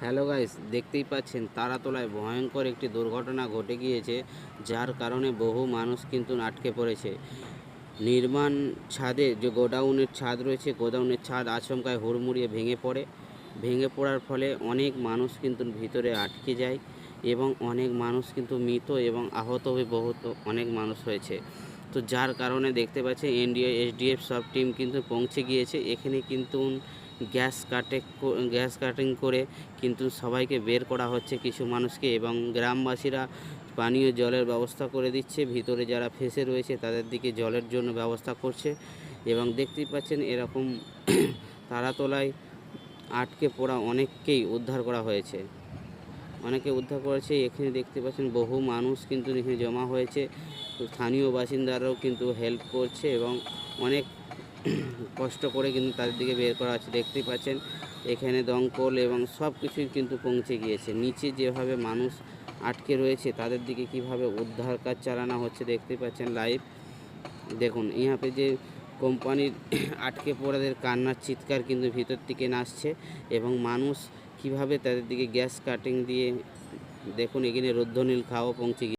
Hello guys, দেখতেই পাচ্ছেন তারাতলায় ভয়ঙ্কর একটি দুর্ঘটনা ঘটে গিয়েছে, যার কারণে বহু মানুষ কিন্তু আটকে পড়েছে। নির্মাণ ছাদে যে গোডাউনের ছাদ রয়েছে, গোডাউনের ছাদ আচমকায় হুড়মুড়িয়ে ভেঙে পড়ার ফলে অনেক মানুষ কিন্তু ভিতরে আটকে যায় এবং অনেক মানুষ কিন্তু মৃত এবং আহত হয়ে বহুত অনেক মানুষ হয়েছে। তো যার কারণে দেখতে পাচ্ছি এনডিএ এসডিএফ সব টিম কিন্তু পৌঁছে গিয়েছে এখানে, কিন্তু গ্যাস কাটিং করে কিন্তু সবাইকে বের করা হচ্ছে কিছু মানুষকে, এবং গ্রামবাসীরা পানীয় জলের ব্যবস্থা করে দিচ্ছে। ভিতরে যারা ফেঁসে রয়েছে তাদের দিকে জলের জন্য ব্যবস্থা করছে। এবং দেখতেই পাচ্ছেন এরকম তারাতলায় আটকে পড়া অনেককেই উদ্ধার করা হয়েছে, অনেকে উদ্ধার করেছে। এখানে দেখতে পাচ্ছেন বহু মানুষ কিন্তু এখানে জমা হয়েছে। তো স্থানীয় বাসিন্দারাও কিন্তু হেল্প করছে এবং অনেক কষ্ট করে কিন্তু তাদের দিকে বের করা হচ্ছে। দেখতেই পাচ্ছেন এখানে দমকল এবং সব কিছুই কিন্তু পৌঁছে গিয়েছে। নিচে যেভাবে মানুষ আটকে রয়েছে তাদের দিকে কিভাবে উদ্ধার কাজ চালানো হচ্ছে দেখতে পাচ্ছেন লাইভ। দেখুন ইহাপে যে কোম্পানির আটকে পড়াদের কান্নার চিৎকার কিন্তু ভিতর থেকে আসছে, এবং মানুষ কিভাবে তাদের দিকে গ্যাস কাটিং দিয়ে, দেখুন এখানে রুদ্রনীল খাওয়া পৌঁছে গিয়ে